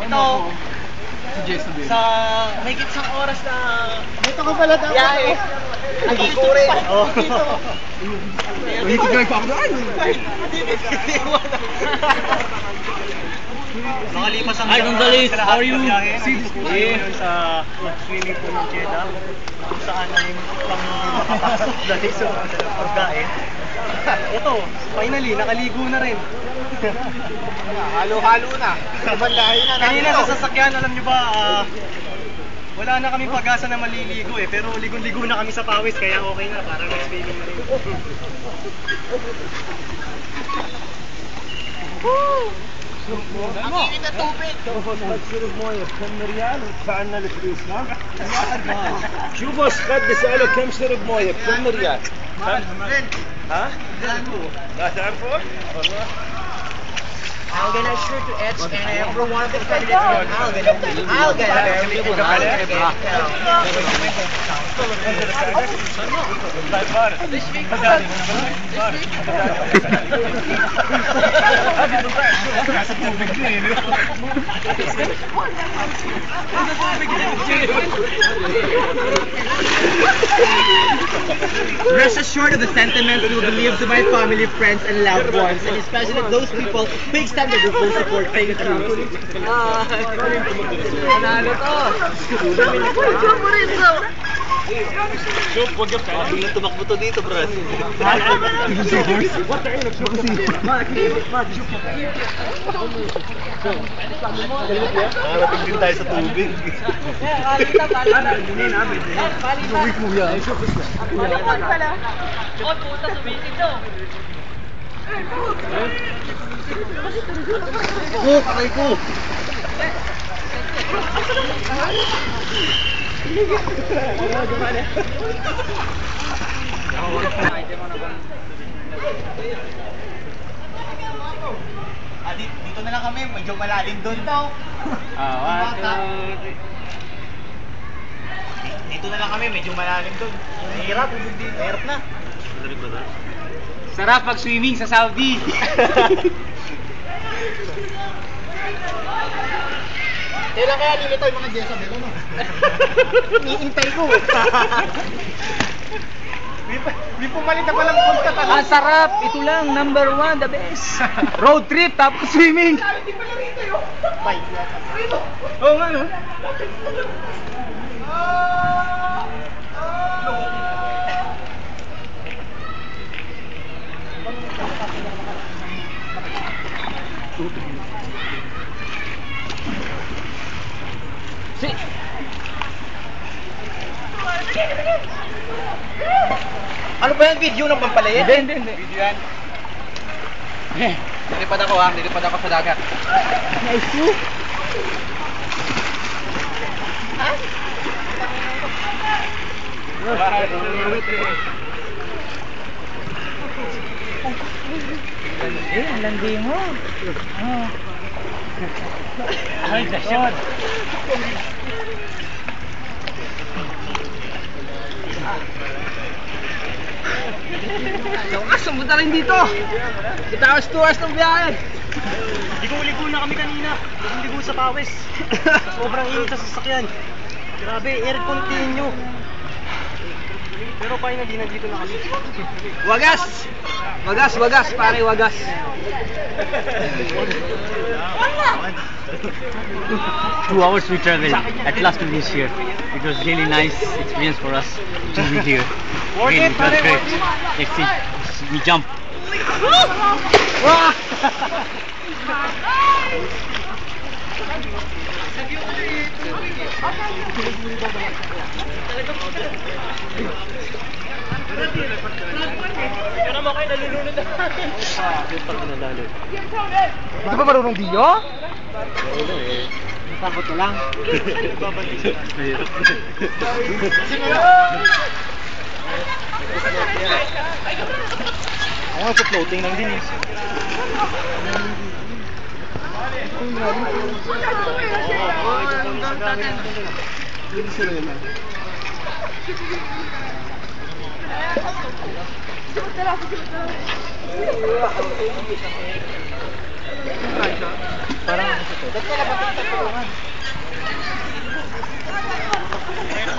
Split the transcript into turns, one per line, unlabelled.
Ito, sa may isang oras na...
Dito ka pala dapat.
Biyahe. Nag-iko rin. Oo.
Hindi ko gawin pa ako doon.
Nakalipas ang
Hi, Gonzales. How are you?
Sa swimming pool ng Jeddah, kung saan ay pang makapasok dahil sa pagkain. Ito, finally, nakaligo na rin.
Halo-halo na.
Kanina sa sasakyan, alam nyo ba, wala na kaming pag-asa na maliligo eh, pero ligo-ligo na kami sa pawis, kaya okay na, parang nag-swimming na rin.
Ang na tubig.
تشرب مويه بكم ريال وتدفعنا الفلوس نعم؟ شوفوا اسقد اساله كم شرب مويه بكم ريال؟ ها؟ لا تعرفوه؟ والله
I'm gonna sure to etch and everyone can send it on. I'll get
Rest assured of the sentiments we will be lived to my family, friends, and loved ones, and especially those people who extended their full support. Thank you.
شوف وقفت على
Tumakbo to dito, bro.
Narating din tayo sa tubig.
Aray ko! Dito na lang kami, medyo malalim doon daw. Dito na lang kami, medyo malalim doon. Hirap na.
Sarap mag-swimming sa Saudi.
Kailan kaya nilito yung mga Jessa Belo, no? Iniintay ko. May pumalit na palang punta talaga.
Ang sarap. Ito lang, number 1, the best. Road trip, tapos swimming.
Hindi pala rito yun. Bye.
Oo nga, no?
Ano ba yung video ng Pampalaya?
Hindi.
Video yan. Nilipad ako sa dagat.
Nice you. Ang landi mo. Ay, dasyon. Sumunta rin dito. Kita ako 2 hours ng biyahe.
Ligo-ligo na kami kanina. Ligo sa pawis. Sobrang init sa sasakyan. Grabe, air continue. Pero finally, nandito na kami.
Wagas, pare, wagas. 2 hours we traveled. At last we reached here. It was really nice experience for us to be here.
Worth
Really,
it, pare,
great.
worth it.
Let's see. We jump.
Pero mo kayo nalulunod na.
Hindi ba marunong diyo?
Takot ko lang.
Ako nga sa floating lang din eh. Parang
Ba't ka na ba tutulungan?